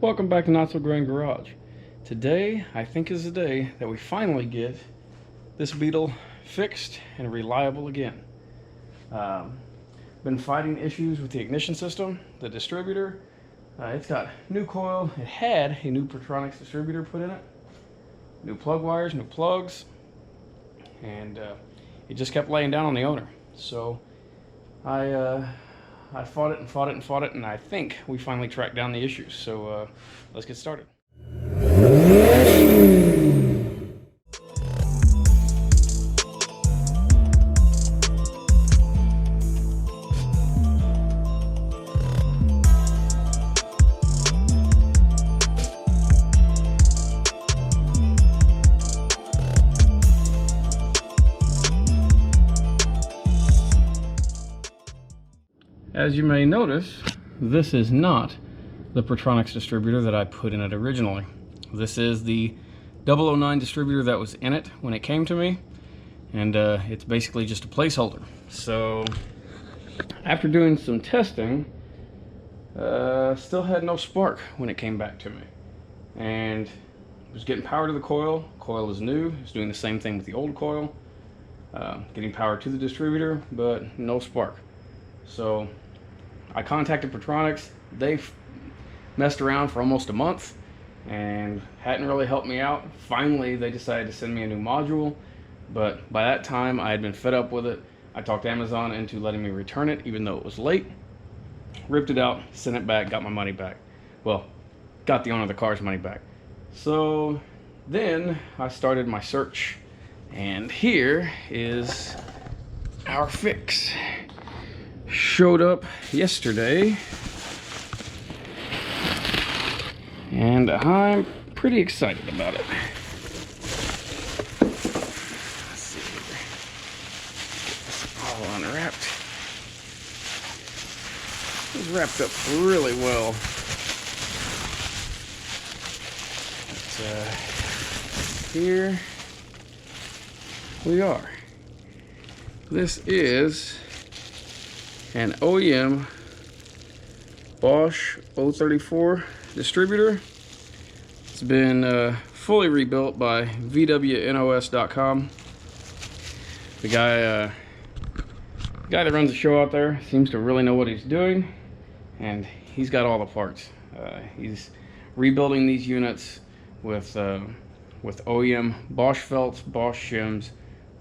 Welcome back to Not So Grand Garage. Today, I think, is the day that we finally get this Beetle fixed and reliable again. Been fighting issues with the ignition system, the distributor. It's got new coil. It had a new Pertronix distributor put in it. New plug wires, new plugs. And it just kept laying down on the owner. So I fought it and fought it and fought it, and I think we finally tracked down the issues. So let's get started. As you may notice, this is not the Pertronix distributor that I put in it originally. This is the 009 distributor that was in it when it came to me, and it's basically just a placeholder. So after doing some testing, still had no spark when it came back to me, and was getting power to the coil. Coil is new. It's doing the same thing with the old coil, getting power to the distributor, but no spark. So I contacted Pertronix. They messed around for almost a month and hadn't really helped me out. Finally, they decided to send me a new module, but by that time I had been fed up with it. I talked Amazon into letting me return it even though it was late. Ripped it out, sent it back, got my money back. Well, got the owner of the car's money back. So then I started my search, and here is our fix. Showed up yesterday, and I'm pretty excited about it. Let's see here. Get this all unwrapped. It's wrapped up really well. But, here we are. This is an OEM Bosch 034 distributor. It's been fully rebuilt by VWNOS.com. The guy that runs the show out there seems to really know what he's doing, and he's got all the parts. He's rebuilding these units with OEM Bosch felts, Bosch shims,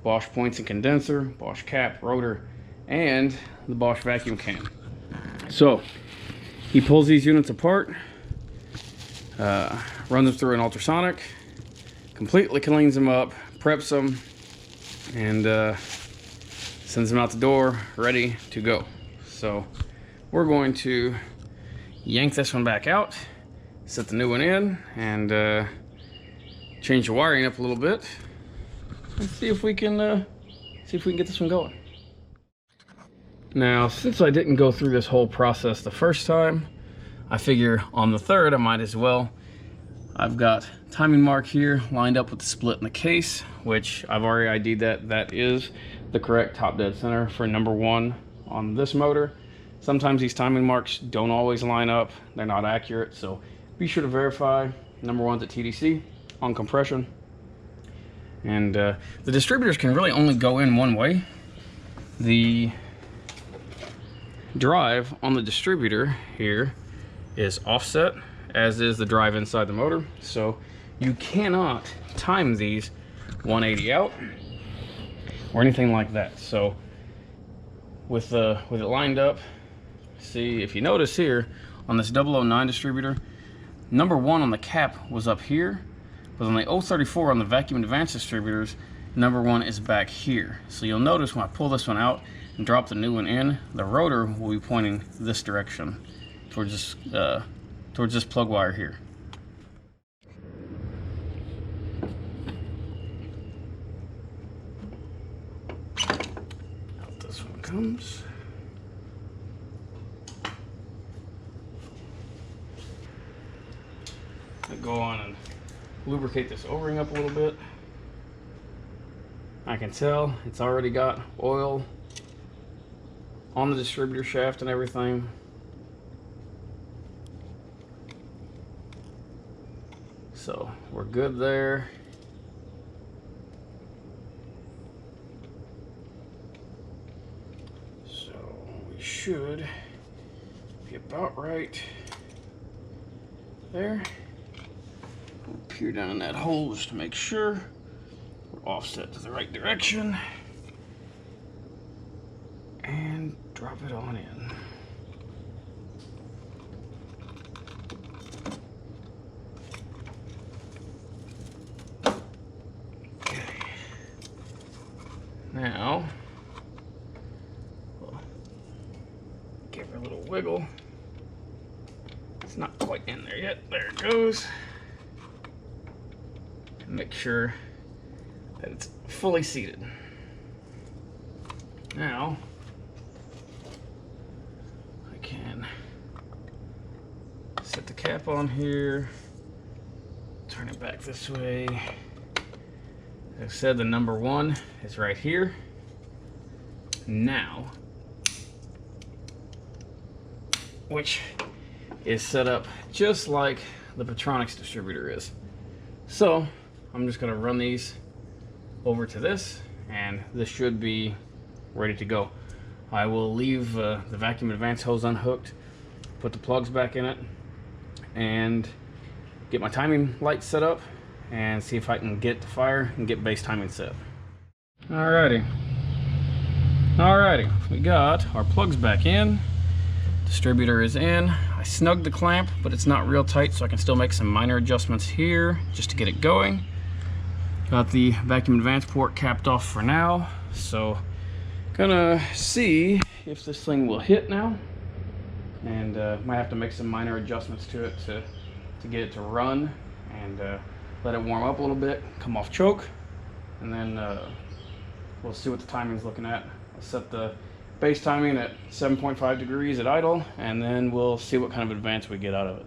Bosch points and condenser, Bosch cap, rotor, and the Bosch vacuum can. So he pulls these units apart, runs them through an ultrasonic, completely cleans them up, preps them, and sends them out the door ready to go. So we're going to yank this one back out, set the new one in, and change the wiring up a little bit, and see if we can get this one going. Now, since I didn't go through this whole process the first time, I figure on the third I might as well. I've got timing mark here lined up with the split in the case, which I've already ID'd that. That is the correct top dead center for number 1 on this motor. Sometimes these timing marks don't always line up. They're not accurate, so be sure to verify. Number 1's at TDC on compression. And the distributors can really only go in one way. The drive on the distributor here is offset, as is the drive inside the motor, so you cannot time these 180 out or anything like that. So with it lined up, see, if you notice here on this 009 distributor, number 1 on the cap was up here, but on the 034 on the vacuum advanced distributors, number 1 is back here. So you'll notice when I pull this one out and drop the new one in, the rotor will be pointing this direction towards this plug wire here. Out this one comes. I go on and lubricate this O-ring up a little bit. I can tell it's already got oil on the distributor shaft and everything. So we're good there. So we should be about right there. We'll peer down in that hole just to make sure we're offset to the right direction. And drop it on in. Okay. Now, we'll give her a little wiggle. It's not quite in there yet. There it goes. And make sure that it's fully seated. Now, I can set the cap on here, turn it back this way. As I said, the number 1 is right here. Now, which is set up just like the Pertronix distributor is. So I'm just gonna run these over to this, and this should be ready to go. I will leave the vacuum advance hose unhooked, put the plugs back in it, and get my timing light set up and see if I can get the fire and get base timing set. Alrighty, we got our plugs back in. Distributor is in. I snugged the clamp, but it's not real tight, so I can still make some minor adjustments here just to get it going. Got the vacuum advance port capped off for now, so gonna see if this thing will hit now, and might have to make some minor adjustments to it to get it to run, and let it warm up a little bit, come off choke, and then we'll see what the timing's looking at. I'll set the base timing at 7.5 degrees at idle, and then we'll see what kind of advance we get out of it.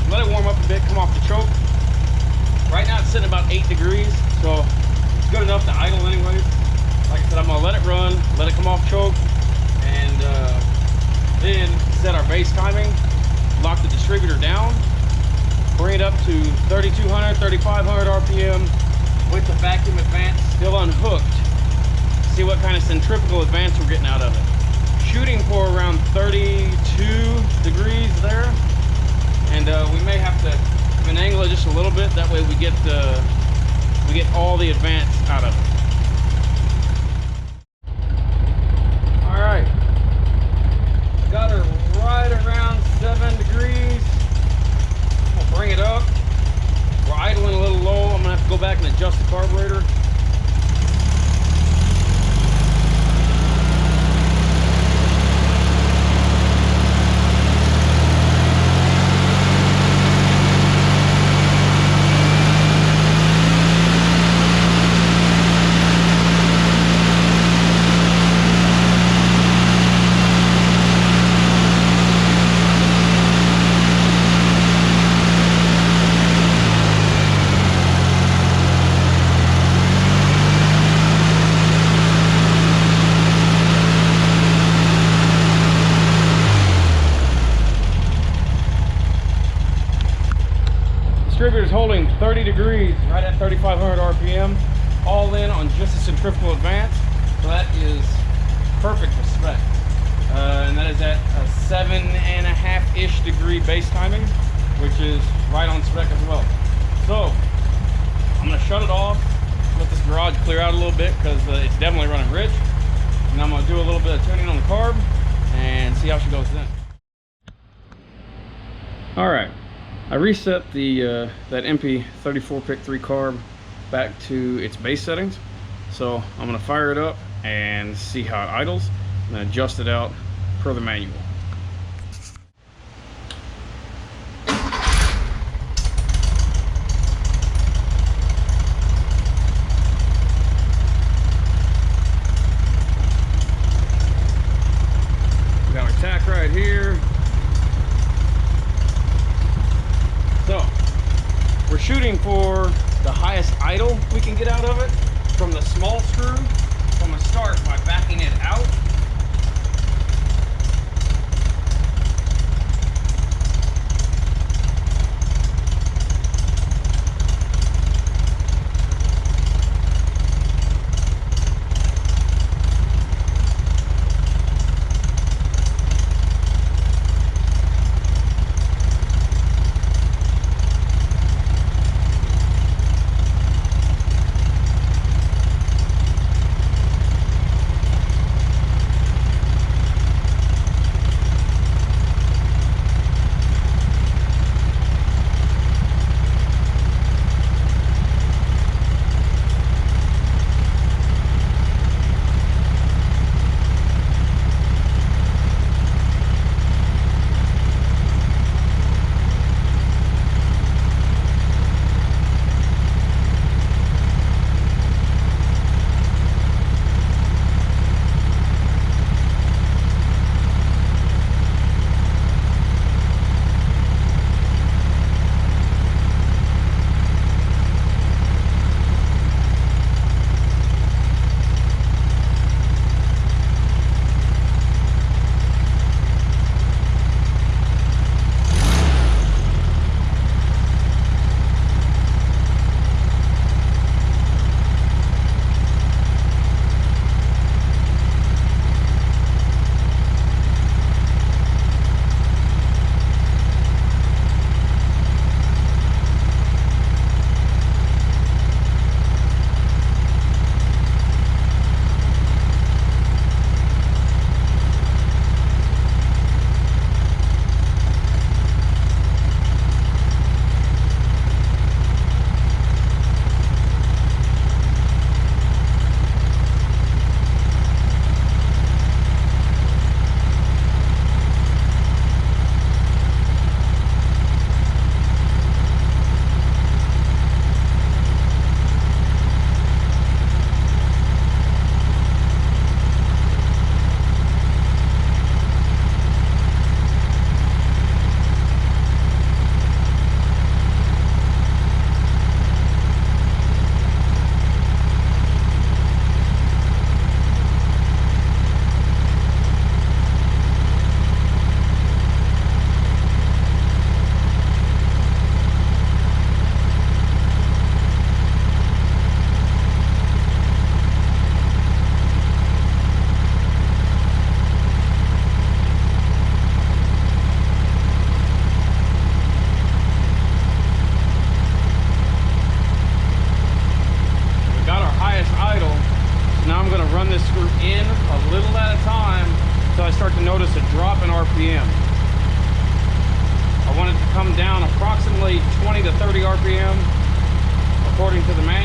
Let it warm up a bit, come off the choke. Right now it's sitting about 8 degrees, so it's good enough to idle anyways. Like I said, I'm gonna let it run, let it come off choke, and then set our base timing, lock the distributor down, bring it up to 3,200, 3,500 RPM with the vacuum advance still unhooked. See what kind of centrifugal advance we're getting out of it. Shooting for around 32 degrees there, and we may have to finagle it just a little bit. That way we get all the advance out of it. All right, got her right around 7 degrees. We'll bring it up. We're idling a little low. I'm gonna have to go go back and adjust the carburetor. Distributor's holding 30 degrees right at 3,500 RPM, all in on just a centrifugal advance. So that is perfect for spec. And that is at a 7.5-ish degree base timing, which is right on spec as well. So I'm gonna shut it off, let this garage clear out a little bit because it's definitely running rich. And I'm gonna do a little bit of tuning on the carb and see how she goes then. All right. I reset the that MP34 Pick 3 carb back to its base settings. So I'm gonna fire it up and see how it idles and adjust it out per the manual. We got our tack right here. So, we're shooting for the highest idle we can get out of it from the small screw. So I'm going to start by backing it out. RPM. I want it to come down approximately 20 to 30 RPM according to the manual.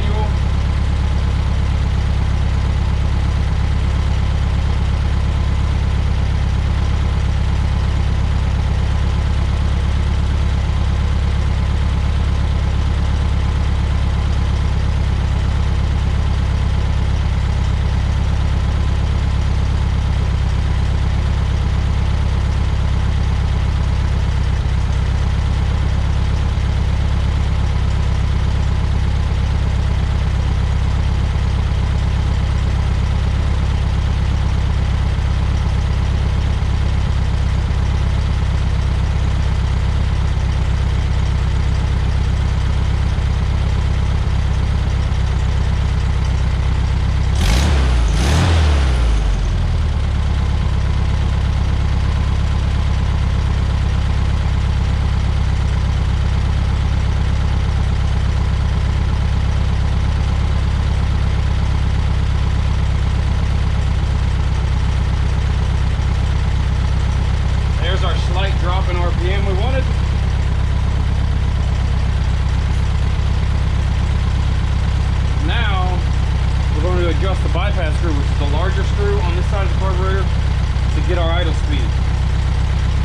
bypass screw, which is the larger screw on this side of the carburetor, to get our idle speed.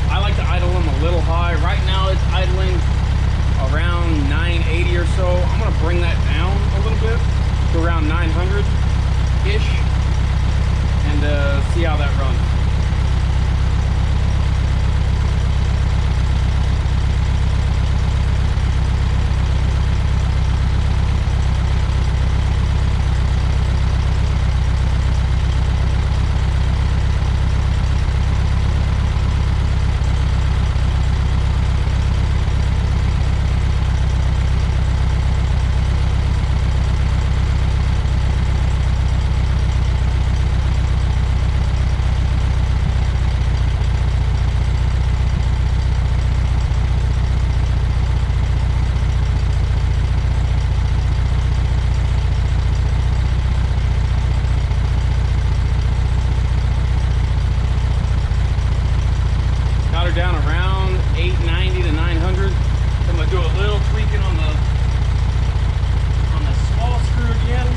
I like to idle them a little high. Right now it's idling around 980 or so. I'm gonna bring that down a little bit to around 900-ish and see how that runs. Down around 890 to 900. I'm gonna do a little tweaking on the small screw again.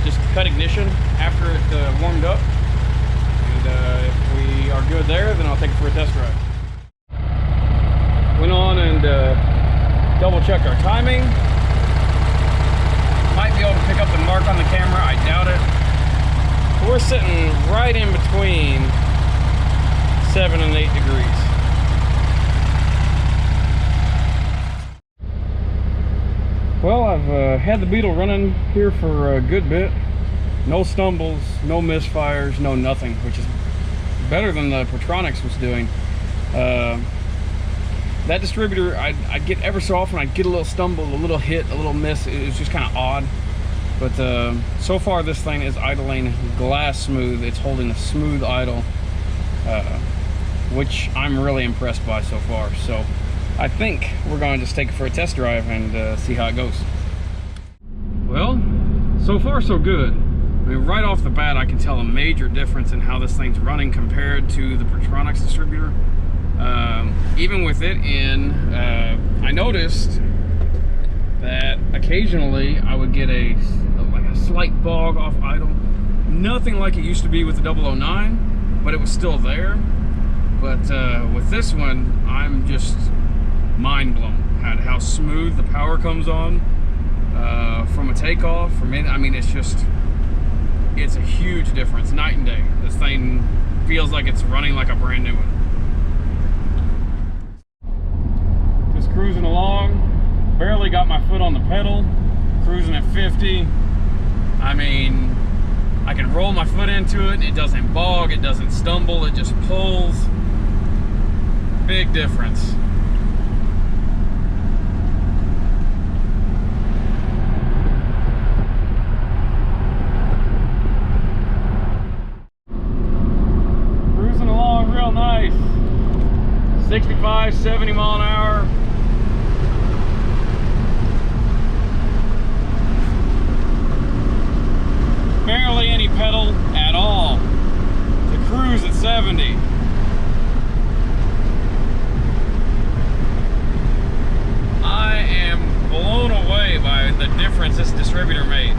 Just cut ignition after it warmed up, and if we are good there, then I'll take it for a test drive. Went on and double checked our timing. Might be able to pick up the mark on the camera, I doubt it. But we're sitting right in between 7 and 8 degrees. Well, I've had the Beetle running here for a good bit. No stumbles, no misfires, no nothing, which is better than the Pertronix was doing. That distributor, I'd get ever so often, I'd get a little stumble, a little hit, a little miss. It was just kind of odd. But so far this thing is idling glass smooth. It's holding a smooth idle, which I'm really impressed by so far. So I think we're going to just take it for a test drive and see how it goes. Well, so far so good. I mean, right off the bat, I can tell a major difference in how this thing's running compared to the Pertronix distributor. Even with it in, I noticed that occasionally I would get a slight bog off idle. Nothing like it used to be with the 009, but it was still there. But with this one, I'm just mind blown at how smooth the power comes on from a takeoff. I mean, it's just it's a huge difference, night and day. This thing feels like it's running like a brand new one. Just cruising along, barely got my foot on the pedal, cruising at 50. I mean, I can roll my foot into it and it doesn't bog, it doesn't stumble, it just pulls. Big difference. Cruising along real nice. 65, 70 mile an hour. Barely any pedal at all to cruise at 70. I am blown away by the difference this distributor made.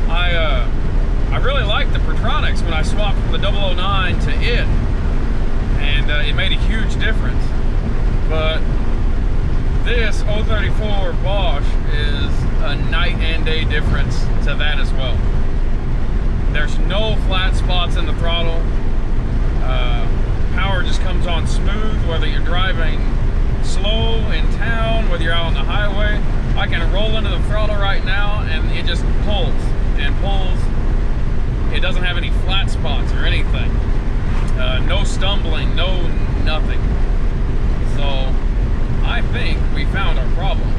I really liked the Pertronix when I swapped from the 009 to it, and it made a huge difference. But this 034 Bosch is a night and day difference to that as well. There's no flat spots in the throttle. Power just comes on smooth, whether you're driving slow in town, whether you're out on the highway. I can roll into the throttle right now and it just pulls and pulls. It doesn't have any flat spots or anything. No stumbling, no nothing. So I think we found our problem.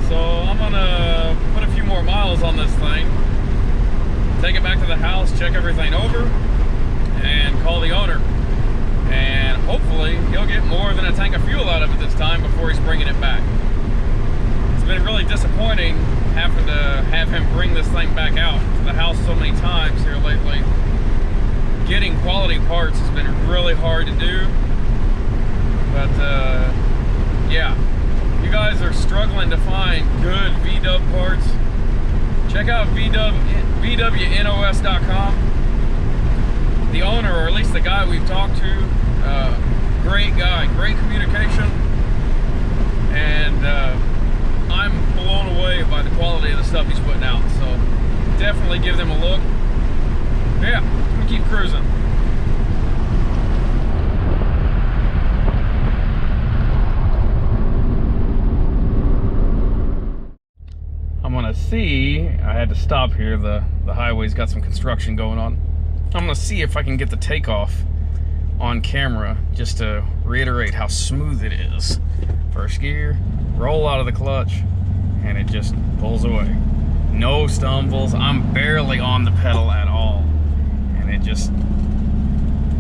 So I'm gonna put a few more miles on this thing, take it back to the house, check everything over, and call the owner. And hopefully he'll get more than a tank of fuel out of it this time before he's bringing it back. It's been really disappointing having to have him bring this thing back out to the house so many times here lately. Getting quality parts has been really hard to do. But yeah, you guys are struggling to find good VW parts, check out VWNOS.com. The owner, or at least the guy we've talked to, great guy, great communication, and I'm blown away by the quality of the stuff he's putting out. So definitely give them a look. Yeah, I'm gonna keep cruising. I'm gonna see, I had to stop here, the highway's got some construction going on. I'm gonna see if I can get the takeoff on camera just to reiterate how smooth it is. First gear, roll out of the clutch, and it just pulls away. No stumbles, I'm barely on the pedal at all. And it just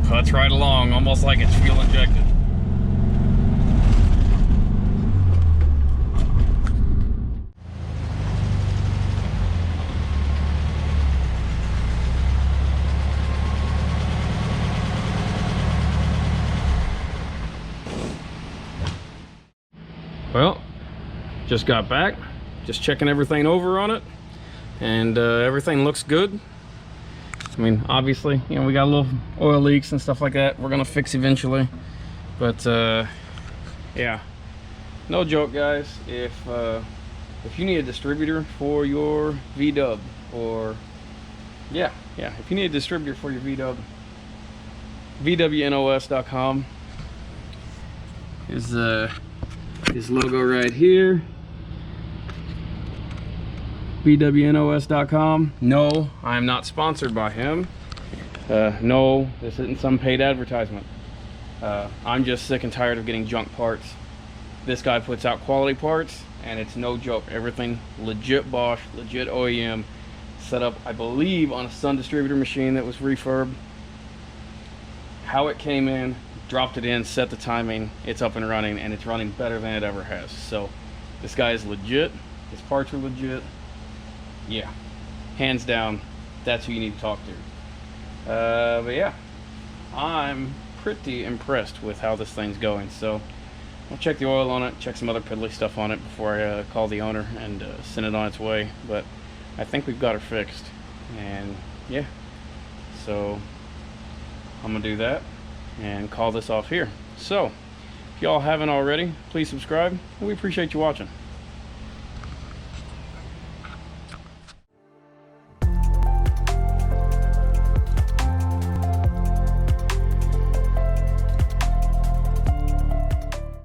cuts right along, almost like it's fuel injected. Well, just got back, just checking everything over on it, and everything looks good. I mean, obviously, you know, we got little oil leaks and stuff like that we're gonna fix eventually, but yeah, no joke, guys. If you need a distributor for your VW, or yeah, if you need a distributor for your VW, VWNOS.com is his logo right here. VWNOS.com. No, I'm not sponsored by him. No, this isn't some paid advertisement. I'm just sick and tired of getting junk parts. This guy puts out quality parts, and it's no joke. Everything legit Bosch, legit OEM, set up, I believe, on a Sun distributor machine that was refurbed. How it came in, dropped it in, set the timing, it's up and running, and it's running better than it ever has. So this guy is legit, his parts are legit. Yeah, hands down, that's who you need to talk to. But yeah, I'm pretty impressed with how this thing's going. So I'll check the oil on it, check some other piddly stuff on it before I call the owner and send it on its way. But I think we've got her fixed, and yeah, so I'm gonna do that and call this off here. So if y'all haven't already, please subscribe. We appreciate you watching.